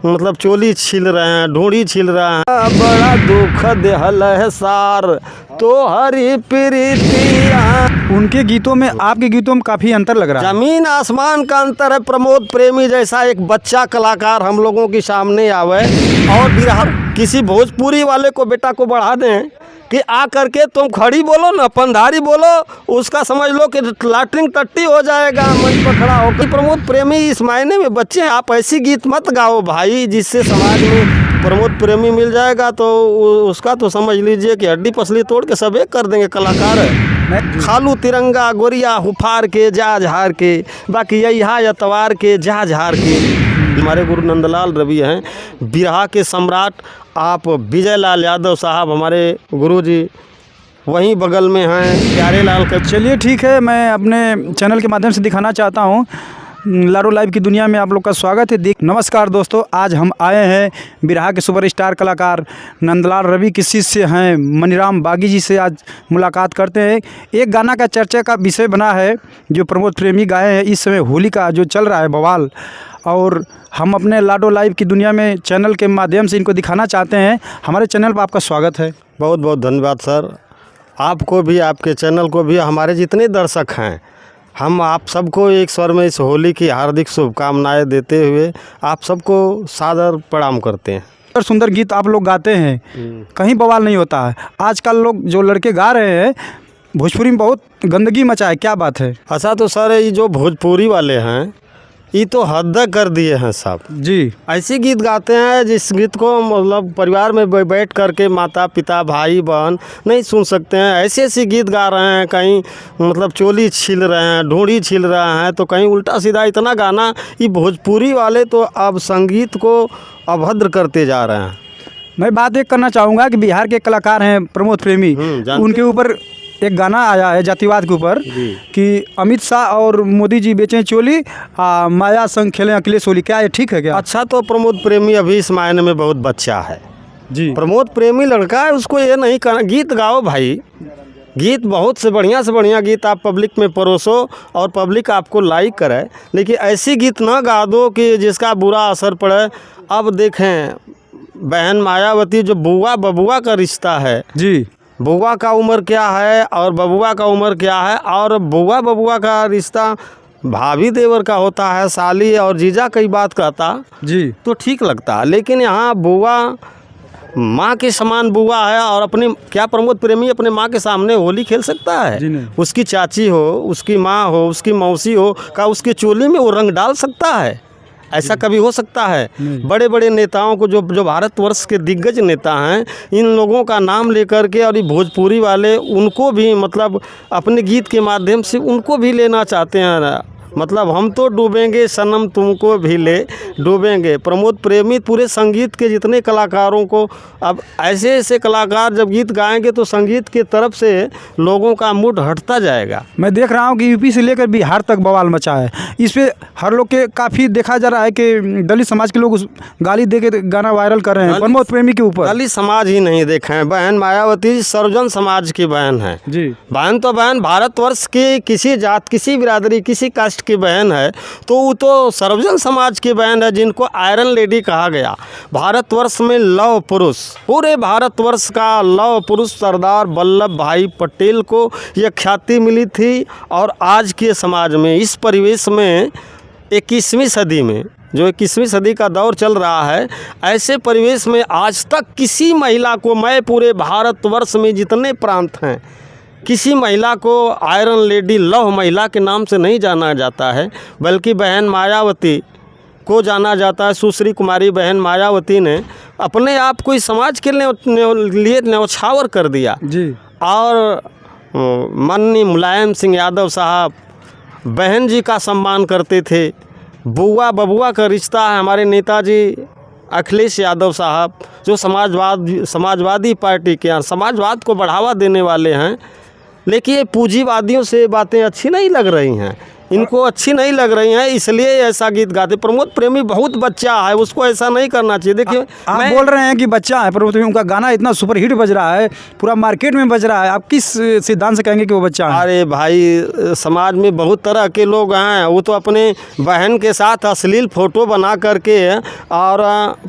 मतलब चोली छील रहे हैं, ढूंढी छील रहे हैं। बड़ा दुख देहल है सार तो हरी प्रीतिया। उनके गीतों में आपके गीतों में काफ़ी अंतर लग रहा है। जमीन आसमान का अंतर है। प्रमोद प्रेमी जैसा एक बच्चा कलाकार हम लोगों के सामने आवे और बिरहा किसी भोजपुरी वाले को बेटा को बढ़ा दें कि आ करके तुम खड़ी बोलो ना, पंधारी बोलो, उसका समझ लो कि लाटरिंग टट्टी हो जाएगा मंच पर खड़ा होकर। प्रमोद प्रेमी इस मायने में बच्चे हैं, आप ऐसी गीत मत गाओ भाई जिससे समाज में प्रमोद प्रेमी मिल जाएगा तो उसका तो समझ लीजिए कि हड्डी पसली तोड़ के सब एक कर देंगे। कलाकार है खालू तिरंगा गोरिया हुफार के जा झार के, बाकी यहा यतवार के जा झार के। हमारे गुरु नंदलाल रवि हैं बिरहा के सम्राट। आप विजय लाल यादव साहब हमारे गुरुजी वहीं बगल में हैं, प्यारे लाल का। चलिए ठीक है, मैं अपने चैनल के माध्यम से दिखाना चाहता हूँ। लाडो लाइव की दुनिया में आप लोग का स्वागत है। नमस्कार दोस्तों, आज हम आए हैं बिरहा के सुपरस्टार कलाकार नंदलाल रवि के शिष्य हैं मनीराम बागी जी से आज मुलाकात करते हैं। एक गाना का चर्चा का विषय बना है जो प्रमोद प्रेमी गाए हैं। इस समय होली का जो चल रहा है बवाल, और हम अपने लाडो लाइव की दुनिया में चैनल के माध्यम से इनको दिखाना चाहते हैं। हमारे चैनल पर आपका स्वागत है। बहुत बहुत धन्यवाद सर, आपको भी, आपके चैनल को भी, हमारे जितने दर्शक हैं, हम आप सबको एक स्वर में इस होली की हार्दिक शुभकामनाएं देते हुए आप सबको सादर प्रणाम करते हैं। सुंदर सुंदर गीत आप लोग गाते हैं, कहीं बवाल नहीं होता है। आजकल लोग जो लड़के गा रहे हैं भोजपुरी में बहुत गंदगी मचा है, क्या बात है? अच्छा तो सर ये जो भोजपुरी वाले हैं ये तो हद कर दिए हैं साहब जी। ऐसे गीत गाते हैं जिस गीत को मतलब परिवार में बैठ करके माता पिता भाई बहन नहीं सुन सकते हैं। ऐसे ऐसे गीत गा रहे हैं, कहीं मतलब चोली छील रहे हैं, ढूंढी छील रहे हैं, तो कहीं उल्टा सीधा इतना गाना। ये भोजपुरी वाले तो अब संगीत को अभद्र करते जा रहे हैं। मैं बात एक करना चाहूँगा कि बिहार के कलाकार हैं प्रमोद प्रेमी, उनके ऊपर एक गाना आया है जातिवाद के ऊपर कि अमित शाह और मोदी जी बेचें चोली, माया संग खेलें अखिलेश होली। क्या ये ठीक है क्या? अच्छा तो प्रमोद प्रेमी अभी इस मायने में बहुत बच्चा है जी। प्रमोद प्रेमी लड़का है, उसको ये नहीं करना। गीत गाओ भाई, गीत बहुत से बढ़िया गीत आप पब्लिक में परोसो और पब्लिक आपको लाइक करे, लेकिन ऐसी गीत ना गा दो कि जिसका बुरा असर पड़े। अब देखें बहन मायावती, जो बुआ बबुआ का रिश्ता है जी, बुआ का उम्र क्या है और बबुआ का उम्र क्या है, और बुआ बबुआ का रिश्ता भाभी देवर का होता है, साली और जीजा कई बात कहता जी, तो ठीक लगता है। लेकिन यहाँ बुआ माँ के समान बुआ है, और अपनी क्या प्रमोद प्रेमी अपने माँ के सामने होली खेल सकता है? उसकी चाची हो, उसकी माँ हो, उसकी मौसी हो, का उसके चोली में वो रंग डाल सकता है? ऐसा कभी हो सकता है? बड़े बड़े नेताओं को, जो भारतवर्ष के दिग्गज नेता हैं, इन लोगों का नाम लेकर के, और ये भोजपुरी वाले उनको भी मतलब अपने गीत के माध्यम से उनको भी लेना चाहते हैं। मतलब हम तो डूबेंगे सनम तुमको भी ले डूबेंगे। प्रमोद प्रेमी पूरे संगीत के जितने कलाकारों को, अब ऐसे ऐसे कलाकार जब गीत गाएंगे तो संगीत की तरफ से लोगों का मूड हटता जाएगा। मैं देख रहा हूँ कि यूपी से लेकर बिहार तक बवाल मचा है। इस पे हर लोग के काफ़ी देखा जा रहा है कि दलित समाज के लोग उस गाली दे के गाना वायरल कर रहे हैं प्रमोद प्रेमी के ऊपर। दलित समाज ही नहीं देखे हैं, बहन मायावती सर्वजन समाज की बहन है जी। बहन तो बहन भारतवर्ष की किसी जात, किसी बिरादरी, किसी कास्ट की बहन है, तो वो तो सर्वजन समाज की बहन है, जिनको आयरन लेडी कहा गया। भारतवर्ष में लौह पुरुष, पूरे भारतवर्ष का लौह पुरुष सरदार वल्लभ भाई पटेल को यह ख्याति मिली थी। और आज के समाज में, इस परिवेश में, 21वीं सदी में, जो 21वीं सदी का दौर चल रहा है, ऐसे परिवेश में आज तक किसी महिला को, मैं पूरे भारतवर्ष में जितने प्रांत हैं, किसी महिला को आयरन लेडी, लौह महिला के नाम से नहीं जाना जाता है, बल्कि बहन मायावती को जाना जाता है। सुश्री कुमारी बहन मायावती ने अपने आप को इस समाज के लिए न्यौछावर कर दिया जी। और माननीय मुलायम सिंह यादव साहब बहन जी का सम्मान करते थे। बुआ बबुआ का रिश्ता है हमारे नेताजी अखिलेश यादव साहब, जो समाजवादी पार्टी के यहाँ समाजवाद को बढ़ावा देने वाले हैं। लेकिन ये पूंजीवादियों से बातें अच्छी नहीं लग रही हैं। इनको अच्छी नहीं लग रही हैं, इसलिए ऐसा गीत गाते। प्रमोद प्रेमी बहुत बच्चा है, उसको ऐसा नहीं करना चाहिए। देखिए आप बोल रहे हैं कि बच्चा है प्रमोद प्रेमी, उनका गाना इतना सुपर हिट बज रहा है, पूरा मार्केट में बज रहा है, आप किस सिद्धांत से कहेंगे कि वो बच्चा है? अरे भाई, समाज में बहुत तरह के लोग हैं। वो तो अपने बहन के साथ अश्लील फोटो बना करके, और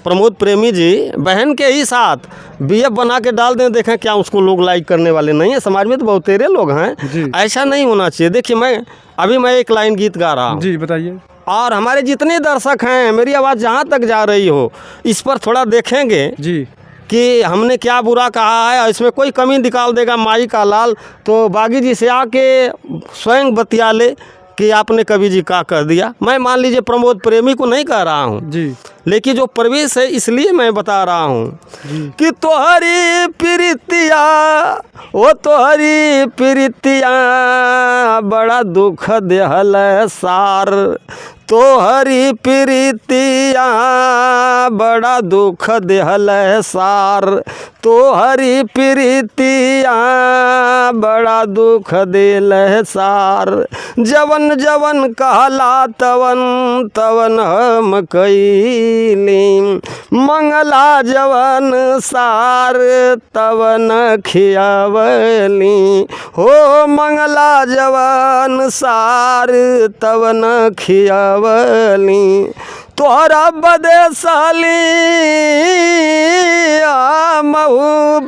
प्रमोद प्रेमी जी बहन के ही साथ BF बना के डाल दें, देखें क्या उसको लोग लाइक करने वाले नहीं है। समाज में तो बहुत तेरे लोग हैं, ऐसा नहीं होना चाहिए। देखिए मैं एक लाइन गीत गा रहा हूँ जी, बताइए। और हमारे जितने दर्शक हैं, मेरी आवाज़ जहाँ तक जा रही हो, इस पर थोड़ा देखेंगे जी कि हमने क्या बुरा कहा है, इसमें कोई कमी निकाल देगा माई का लाल, तो बागी जी से आके स्वयं बतिया ले कि आपने कवि जी का कह दिया। मैं मान लीजिए प्रमोद प्रेमी को नहीं कह रहा हूँ जी, लेकिन जो प्रवेश है इसलिए मैं बता रहा हूँ कि तोहरी प्रीतिया, वो तोहरी प्रीतिया बड़ा दुख देहल सार, तोहरी प्रीतिया बड़ा दुख देहल सार, तोहरी प्रीतिया बड़ा दुख दिल सार, जवन जवन कहला तवन तवन हम कैली, मंगला जवन सार तवन खियावली, हो मंगला जवन सार तवन खियावली, तोहरा बदे साली महू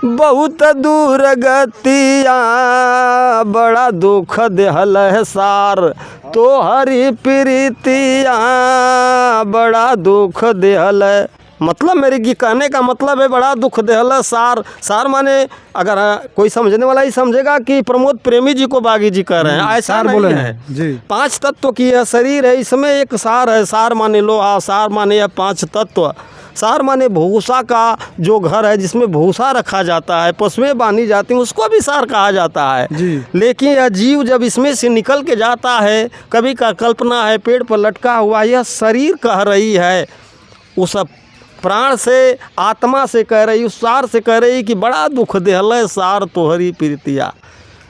बहुत दूर गतिया बड़ा दुख देहल है सार, तोहरी प्रीतिया बड़ा दुख देहल है। मतलब मेरे कहने का मतलब है बड़ा दुख देहल सार। सार माने अगर कोई समझने वाला ही समझेगा कि प्रमोद प्रेमी जी को बागी जी कह रहे हैं, ऐसा नहीं है जी। 5 तत्व की यह शरीर है, इसमें एक सार है। सार माने लोहा, सार माने यह 5 तत्व, सार माने भूसा का जो घर है जिसमें भूसा रखा जाता है, पशुएं बांधी जाती हैं, उसको भी सार कहा जाता है जी। लेकिन यह जीव जब इसमें से निकल के जाता है, कभी का कल्पना है पेड़ पर लटका हुआ, यह शरीर कह रही है, उस प्राण से आत्मा से कह रही, उस सार से कह रही कि बड़ा दुख देहल सार तोहरी प्रीतिया।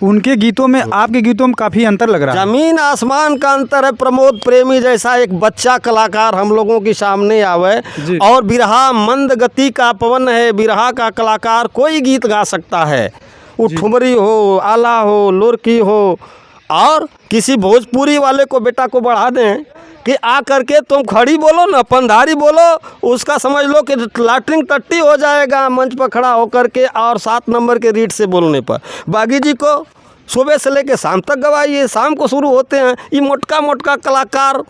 उनके गीतों में आपके गीतों में काफ़ी अंतर लग रहा है। जमीन आसमान का अंतर है। प्रमोद प्रेमी जैसा एक बच्चा कलाकार हम लोगों के सामने आवे, और बिरहा मंद गति का पवन है, बिरहा का कलाकार कोई गीत गा सकता है, वो ठुमरी हो, आला हो, लोरकी हो, और किसी भोजपुरी वाले को बेटा को बढ़ा दें कि आ करके तुम खड़ी बोलो ना, पंधारी बोलो, उसका समझ लो कि लैट्रिन टट्टी हो जाएगा मंच पर खड़ा होकर के, और 7 नंबर के रीड से बोलने पर। बागी जी को सुबह से लेकर शाम तक गवाइए, शाम को शुरू होते हैं। ये मोटका मोटका कलाकार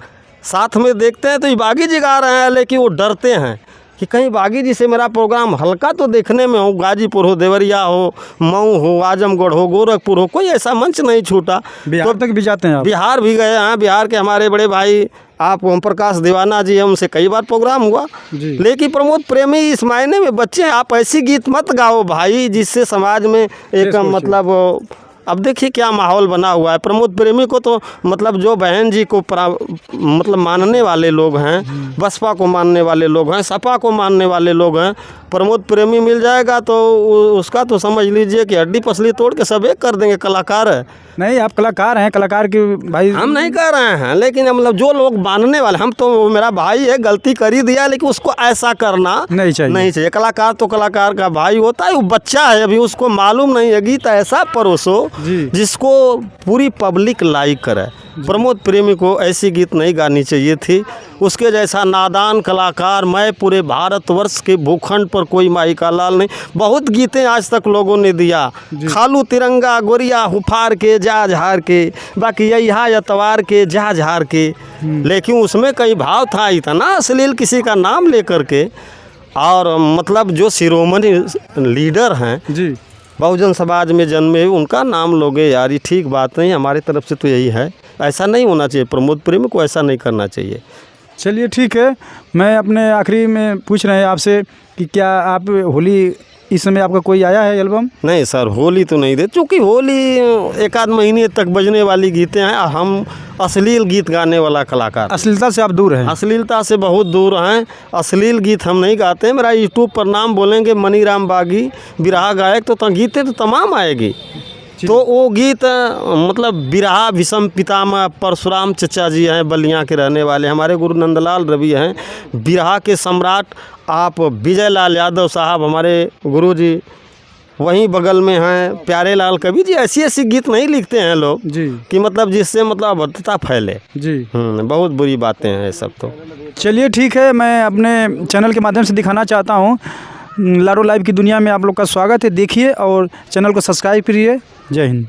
साथ में देखते हैं तो ये बागी जी गा रहे हैं, लेकिन वो डरते हैं कि कहीं बागी जी से मेरा प्रोग्राम हल्का तो देखने में हो, गाजीपुर हो, देवरिया हो, मऊ हो, आजमगढ़ हो, गोरखपुर हो, कोई ऐसा मंच नहीं छूटा। बिहार तक भी जाते हैं आप? बिहार भी गए हैं। बिहार के हमारे बड़े भाई आप ओम प्रकाश दीवाना जी हैं, उनसे कई बार प्रोग्राम हुआ। लेकिन प्रमोद प्रेमी इस मायने में बच्चे हैं, आप ऐसी गीत मत गाओ भाई जिससे समाज में एक मतलब, अब देखिए क्या माहौल बना हुआ है। प्रमोद प्रेमी को तो मतलब जो बहन जी को मतलब मानने वाले लोग हैं, बसपा को मानने वाले लोग हैं, सपा को मानने वाले लोग हैं, प्रमोद प्रेमी मिल जाएगा तो उसका तो समझ लीजिए कि हड्डी पसली तोड़ के सब एक कर देंगे। कलाकार है। नहीं, आप कलाकार हैं, कलाकार की भाई हम नहीं कर रहे हैं, लेकिन मतलब जो लोग मानने वाले, हम तो मेरा भाई है, गलती कर ही दिया, लेकिन उसको ऐसा करना नहीं चाहिए। कलाकार तो कलाकार का भाई होता है, वो बच्चा है अभी, उसको मालूम नहीं है। गीत ऐसा परोसो जिसको पूरी पब्लिक लाइक करे। प्रमोद प्रेमी को ऐसी गीत नहीं गानी चाहिए थी। उसके जैसा नादान कलाकार मैं पूरे भारतवर्ष के भूखंड पर कोई माई का लाल नहीं। बहुत गीतें आज तक लोगों ने दिया, खालू तिरंगा गोरिया हुफार के जा झार के, बाकी यहा यतवार के जा झार के, लेकिन उसमें कई भाव था, इतना अश्लील किसी का नाम लेकर के। और मतलब जो शिरोमणि लीडर हैं जी, बहुजन समाज में जन्मे, उनका नाम लोगे यार, ये ठीक बात नहीं। हमारी तरफ से तो यही है, ऐसा नहीं होना चाहिए। प्रमोद प्रेमी को ऐसा नहीं करना चाहिए। चलिए ठीक है, मैं अपने आखिरी में पूछ रहे हैं आपसे कि क्या आप होली इस समय आपका कोई आया है एल्बम? नहीं सर, होली तो नहीं दे, क्योंकि होली 1 आध महीने तक बजने वाली गीतें हैं। हम अश्लील गीत गाने वाला कलाकार। अश्लीलता से आप दूर हैं? अश्लीलता से बहुत दूर हैं। अश्लील गीत हम नहीं गाते। मेरा यूट्यूब पर नाम बोलेंगे मनीराम बागी बिरहा गायक, तो गीतें तो तमाम आएगी। तो वो गीत मतलब बिरहा विषम पितामह परशुराम चचा जी हैं, बलिया के रहने वाले, हमारे गुरु नंदलाल रवि हैं, बिरहा के सम्राट। आप विजय लाल यादव साहब हमारे गुरु जी वहीं बगल में हैं, प्यारे लाल कवि जी। ऐसी ऐसी गीत नहीं लिखते हैं लोग जी कि मतलब जिससे मतलब अभद्रता फैले। जी। बहुत बुरी बातें हैं ये सब। तो चलिए ठीक है, मैं अपने चैनल के माध्यम से दिखाना चाहता हूँ, लाडो लाइव की दुनिया में आप लोग का स्वागत है। देखिए और चैनल को सब्सक्राइब करिए। जय हिंद।